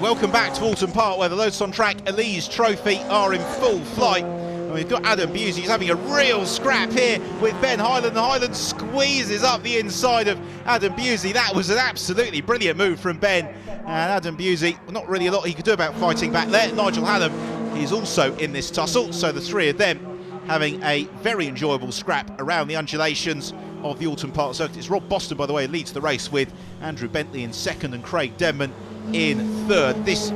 Welcome back to Alton Park, where the Lotus on Track Elise Trophy are in full flight. And we've got Adam Busey, who's having a real scrap here with Ben Hyland. Hyland squeezes up the inside of Adam Busey. That was an absolutely brilliant move from Ben. And Adam Busey, not really a lot he could do about fighting back there. Nigel Hannam is also in this tussle, so the three of them having a very enjoyable scrap around the undulations of the Alton Park circuit. It's Rob Boston, by the way, leads the race with Andrew Bentley in second and Craig Denman in third. This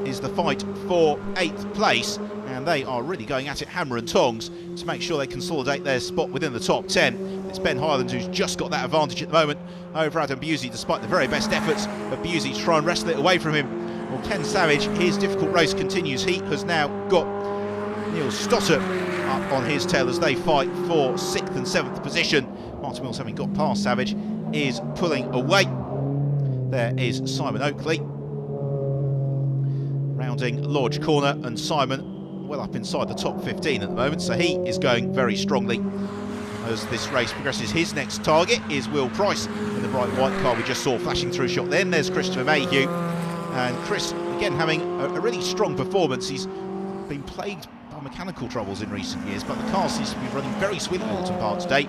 is the fight for 8th place, and they are really going at it hammer and tongs to make sure they consolidate their spot within the top 10. It's Ben Hyland who's just got that advantage at the moment over Adam Busey, despite the very best efforts of Busey to try and wrestle it away from him. Well, Ken Savage, his difficult race continues. He has now got Neil Stotter up on his tail as they fight for 6th and 7th position. Martin Mills, having got past Savage, is pulling away. There is Simon Oakley rounding Lodge Corner, and Simon well up inside the top 15 at the moment, so he is going very strongly as this race progresses. His next target is Will Price in the bright white car we just saw flashing through shot. Then there's Christopher Mayhew, and Chris again having a really strong performance. He's been plagued by mechanical troubles in recent years, but the car seems to be running very sweetly at Alton Park today,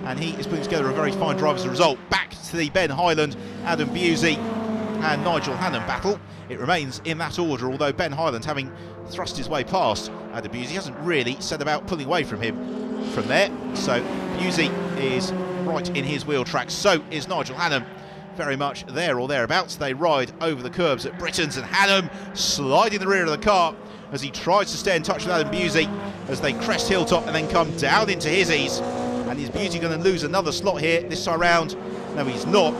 and he is putting together a very fine drive as a result. Back to the Ben Hyland, Adam Busey and Nigel Hannam battle. It remains in that order, although Ben Hyland, having thrust his way past Adam Busey, hasn't really set about pulling away from him from there. So Busey is right in his wheel tracks, so is Nigel Hannam, very much there or thereabouts. They ride over the curbs at Britain's, and Hannam sliding the rear of the car as he tries to stay in touch with Adam Busey as they crest Hilltop and then come down into Hizzies. And is Busey going to lose another slot here this time round? No, he's not.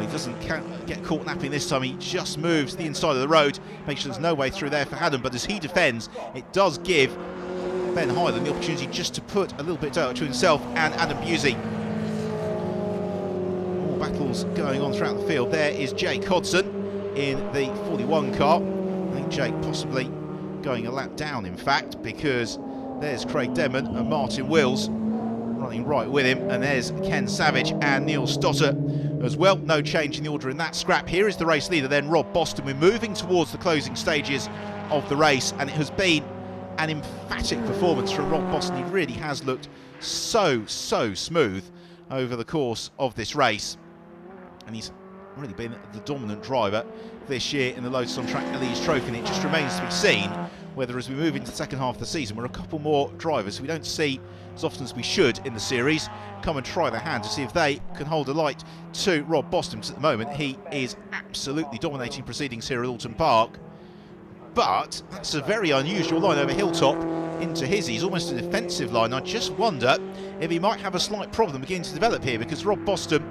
He doesn't get caught napping this time. He just moves to the inside of the road, makes sure there's no way through there for Hannam. But as he defends, it does give Ben Hyland the opportunity just to put a little bit out to himself and Adam Busey. More battles going on throughout the field. There is Jake Hodson in the 41 car. I think Jake possibly going a lap down, in fact, because there's Craig Denman and Martin Wills running right with him, and there's Ken Savage and Neil Stotter as well. No change in the order in that scrap. Here is the race leader then, Rob Boston. We're moving towards the closing stages of the race, and it has been an emphatic performance from Rob Boston. He really has looked so smooth over the course of this race, and he's really been the dominant driver this year in the Lotus on Track Elise Trophy, and it just remains to be seen whether, as we move into the second half of the season, where a couple more drivers we don't see as often as we should in the series come and try their hand to see if they can hold a light to Rob Boston, because at the moment he is absolutely dominating proceedings here at Alton Park. But that's a very unusual line over Hilltop into Hizzies, almost a defensive line. I just wonder if he might have a slight problem beginning to develop here, because Rob Boston,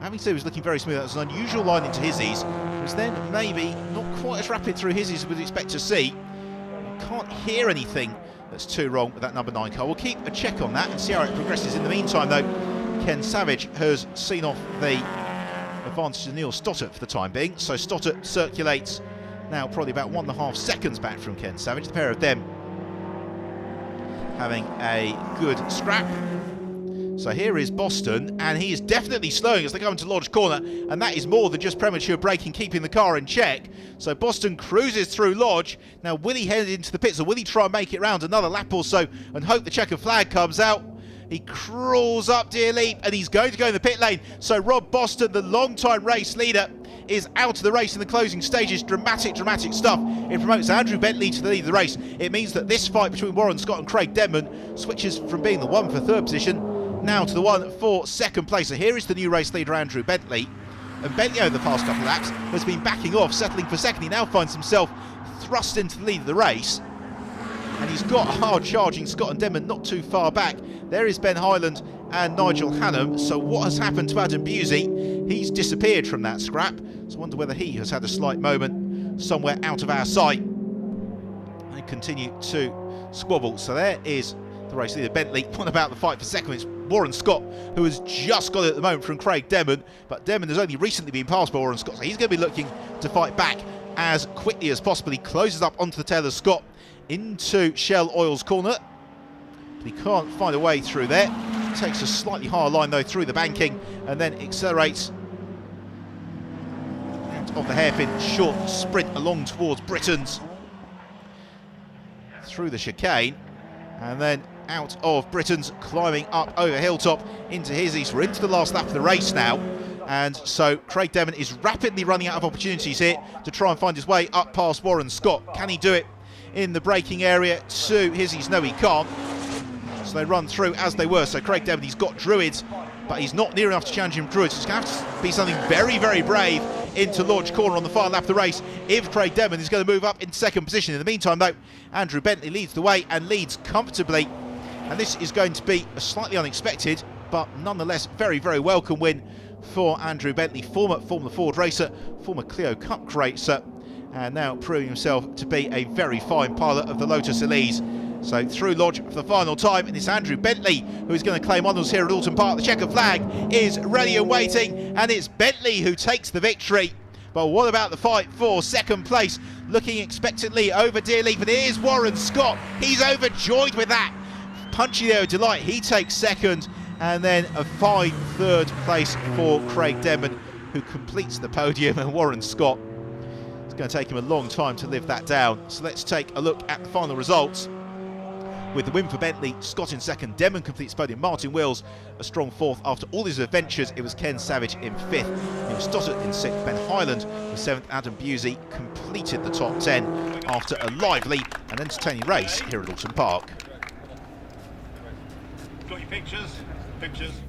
having said he was looking very smooth, that was an unusual line into Hizzies, was then maybe not quite as rapid through Hizzies as we'd expect to see. Can't hear anything that's too wrong with that number 9 car. We'll keep a check on that and see how it progresses. In the meantime, though, Ken Savage has seen off the advantage to Neil Stotter for the time being. So Stotter circulates now probably about 1.5 seconds back from Ken Savage. The pair of them having a good scrap. So here is Boston, and he is definitely slowing as they go into Lodge Corner, and that is more than just premature braking, keeping the car in check. So Boston cruises through Lodge. Now, will he head into the pits, or will he try and make it round another lap or so and hope the checkered flag comes out? He crawls up Deer Leap, and he's going to go in the pit lane. So Rob Boston, the long-time race leader, is out of the race in the closing stages. Dramatic stuff. It promotes Andrew Bentley to the lead of the race. It means that this fight between Warren Scott and Craig Denman switches from being the one for 3rd position now to the one for 2nd place. So here is the new race leader, Andrew Bentley. And Bentley, over the past couple of laps, has been backing off, settling for 2nd. He now finds himself thrust into the lead of the race. And he's got hard charging Scott and Denman not too far back. There is Ben Hyland and Nigel Hannam. So what has happened to Adam Busey? He's disappeared from that scrap. So I wonder whether he has had a slight moment somewhere out of our sight. They continue to squabble. So there is the race leader, Bentley. What about the fight for 2nd? It's Warren Scott, who has just got it at the moment from Craig Denman, but Denman has only recently been passed by Warren Scott, so he's going to be looking to fight back as quickly as possible. He closes up onto the tail of Scott into Shell Oil's corner, but he can't find a way through there. Takes a slightly higher line though through the banking and then accelerates out of the hairpin, short sprint along towards Britain's through the chicane, and then out of Britain's, climbing up over Hilltop into Hizzies. We're into the last lap of the race now, and so Craig Demon is rapidly running out of opportunities here to try and find his way up past Warren Scott. Can he do it in the braking area to Hizzies? No, he can't. So they run through as they were. So Craig Demon, he's got Druids, but he's not near enough to challenge him Druids. It's going to have to be something very, very brave into Launch Corner on the final lap of the race if Craig Demon is going to move up in second position. In the meantime, though, Andrew Bentley leads the way and leads comfortably. And this is going to be a slightly unexpected, but nonetheless very, very welcome win for Andrew Bentley, former Formula Ford racer, former Clio Cup racer, and now proving himself to be a very fine pilot of the Lotus Elise. So through Lodge for the final time, and it's Andrew Bentley who is going to claim honours here at Alton Park. The checkered flag is ready and waiting, and it's Bentley who takes the victory. But what about the fight for second place? Looking expectantly over Deerleaf, and here's Warren Scott. He's overjoyed with that. Punchy there with delight, he takes second, and then a fine third place for Craig Demon, who completes the podium, and Warren Scott, it's going to take him a long time to live that down. So let's take a look at the final results. With the win for Bentley, Scott in second, Demon completes podium, Martin Wills a strong fourth. After all his adventures, it was Ken Savage in fifth, Neil Stoddart in sixth, Ben Highland was seventh, Adam Busey completed the top 10 after a lively and entertaining race here at Alton Park. Got your pictures?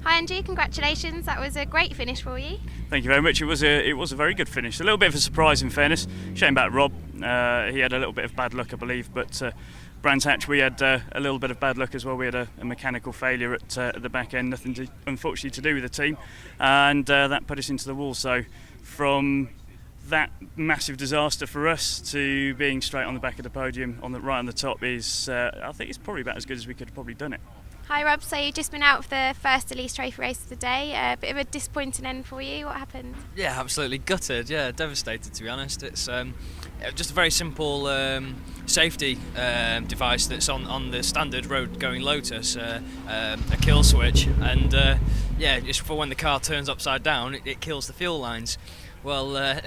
Hi Angie, congratulations, that was a great finish for you. Thank you very much. It was a very good finish. A little bit of a surprise in fairness. Shame about Rob. He had a little bit of bad luck, I believe, but Brands Hatch, we had a little bit of bad luck as well. We had a mechanical failure at the back end, nothing unfortunately to do with the team, and that put us into the wall. So from that massive disaster for us to being straight on the back of the podium, right on the top, is I think it's probably about as good as we could have probably done it. Hi Rob, so you've just been out for the first Elise Trophy race of the day. A bit of a disappointing end for you. What happened? Yeah, absolutely gutted. Yeah, devastated to be honest. It's just a very simple safety device that's on the standard road going Lotus, a kill switch, and yeah, just for when the car turns upside down, it kills the fuel lines. Well,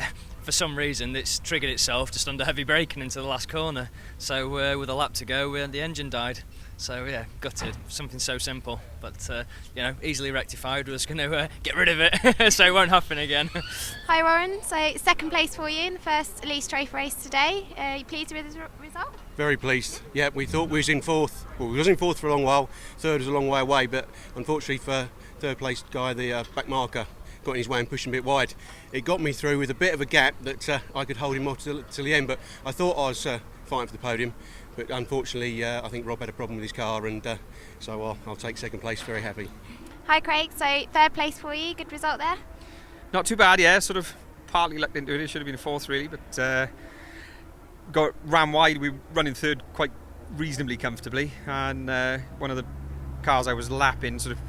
for some reason, it's triggered itself just under heavy braking into the last corner. So with a lap to go, the engine died. So yeah, gutted. Something so simple, but easily rectified. We're just going to get rid of it, so it won't happen again. Hi Warren. So second place for you in the first Elise Trophy race today. Are you pleased with the result? Very pleased. Yeah, we thought we was in fourth. Well, we was in fourth for a long while. Third was a long way away, but unfortunately for third place guy, the back marker got in his way and pushed him a bit wide. It got me through with a bit of a gap that I could hold him off till the end, but I thought I was fighting for the podium. But unfortunately, I think Rob had a problem with his car, and so I'll take second place, very happy. Hi Craig, so third place for you, good result there? Not too bad, yeah, sort of partly lucked into it. It should have been a fourth really, but ran wide. We were running third quite reasonably comfortably, and one of the cars I was lapping sort of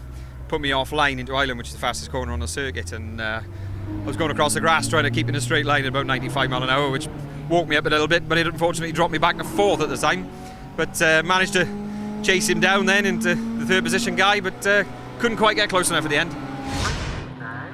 put me offline into Island, which is the fastest corner on the circuit, and I was going across the grass trying to keep in a straight line at about 95 mile an hour, which walked me up a little bit, but it unfortunately dropped me back to fourth at the time. But managed to chase him down then into the third position guy, but couldn't quite get close enough at the end.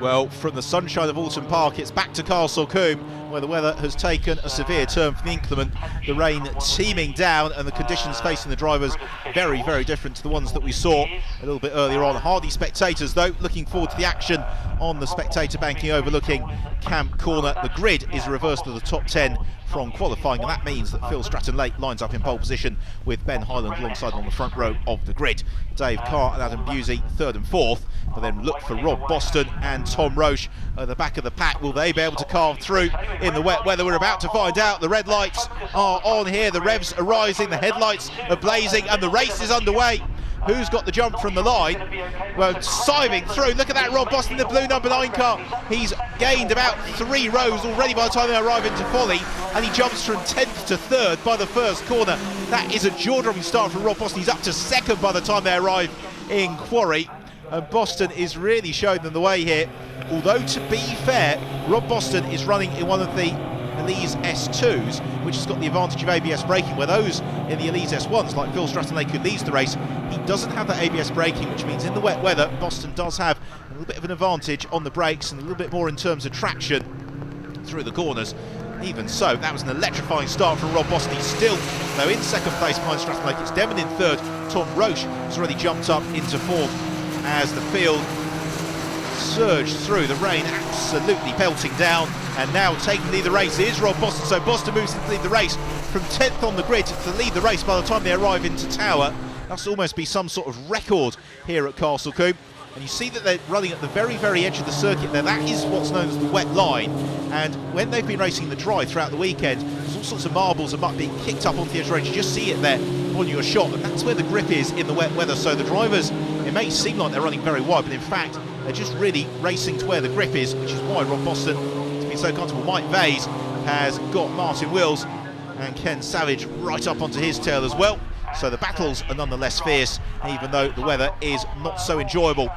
Well, from the sunshine of Alton Park, it's back to Castle Combe, where the weather has taken a severe turn for the inclement. The rain teeming down, and the conditions facing the drivers very, very different to the ones that we saw a little bit earlier on. Hardy spectators, though, looking forward to the action on the spectator banking overlooking Camp Corner. The grid is a reversal of the top 10 from qualifying, and that means that Phil Stratton-Lake lines up in pole position with Ben Highland alongside on the front row of the grid. Dave Carr and Adam Busey third and fourth, but then look for Rob Boston and Tom Roche at the back of the pack. Will they be able to carve through in the wet weather? We're about to find out. The red lights are on here, the revs are rising, the headlights are blazing, and the race is underway. Who's got the jump from the line? Well, siving through. Look at that, Rob Boston, the blue number 9 car. He's gained about 3 rows already by the time they arrive into Folly, and he jumps from 10th to 3rd by the first corner. That is a jaw-dropping start for Rob Boston. He's up to 2nd by the time they arrive in Quarry. And Boston is really showing them the way here. Although, to be fair, Rob Boston is running in one of the Elise S2s, which has got the advantage of ABS braking, where those in the Elise S1s, like Phil Stratton-Lake, who leads the race, he doesn't have that ABS braking, which means in the wet weather, Boston does have a little bit of an advantage on the brakes and a little bit more in terms of traction through the corners. Even so, that was an electrifying start from Rob Boston. He's still, though, in second place behind Stratton Lake. It's Demon in third. Tom Roche has already jumped up into fourth as the field surged through. The rain absolutely pelting down, and now taking the lead of the race is Rob Boston. So Boston moves to lead the race from 10th on the grid to lead the race by the time they arrive into Tower. That's almost be some sort of record here at Castle Combe. And you see that they're running at the very, very edge of the circuit there. That is what's known as the wet line. And when they've been racing the dry throughout the weekend, there's all sorts of marbles and muck being kicked up onto the edge of the range. You just see it there on your shot, and that's where the grip is in the wet weather. So the drivers, it may seem like they're running very wide, but in fact, they're just really racing to where the grip is, which is why Rob Boston has been so comfortable. Mike Vase has got Martin Wills and Ken Savage right up onto his tail as well. So the battles are nonetheless fierce, even though the weather is not so enjoyable.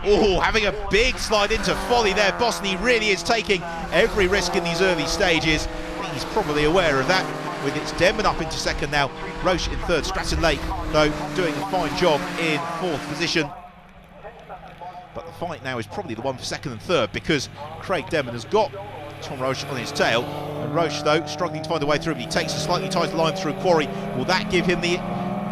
Oh, having a big slide into folly there. Boston, he really is taking every risk in these early stages. I think he's probably aware of that. With its Denman up into second now. Roche in third. Stratton Lake, though, doing a fine job in fourth position. But the fight now is probably the one for second and third, because Craig Denman has got Tom Roche on his tail, and Roche, though, struggling to find a way through, but he takes a slightly tighter line through Quarry. Will that give him the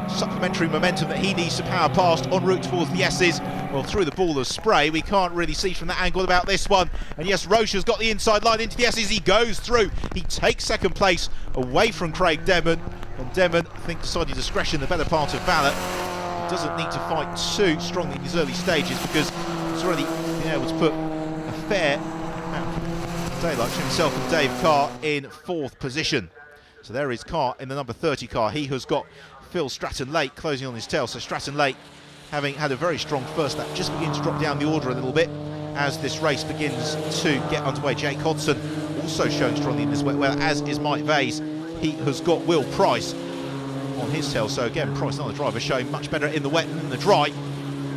supplementary momentum that he needs to power past en route towards the S's? Well, through the ball of spray, we can't really see from that angle about this one. And yes, Roche has got the inside line into the S's. He goes through. He takes second place away from Craig Denman, and Denman, I think, decided discretion the better part of valour. He doesn't need to fight too strongly in these early stages, because he's already been able to put a fair daylight to himself and Dave Carr in fourth position. So there is Carr in the number 30 car. He has got Phil Stratton Lake closing on his tail. So Stratton Lake, having had a very strong first lap, just begins to drop down the order a little bit as this race begins to get underway. Jake Hodson also showing strongly in this wet weather, as is Mike Vase. He has got Will Price on his tail. So again, Price, another driver, showing much better in the wet than the dry.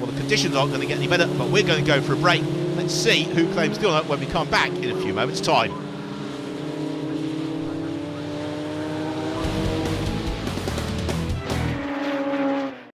Well, the conditions aren't going to get any better, but we're going to go for a break. Let's see who claims the honour when we come back in a few moments' time.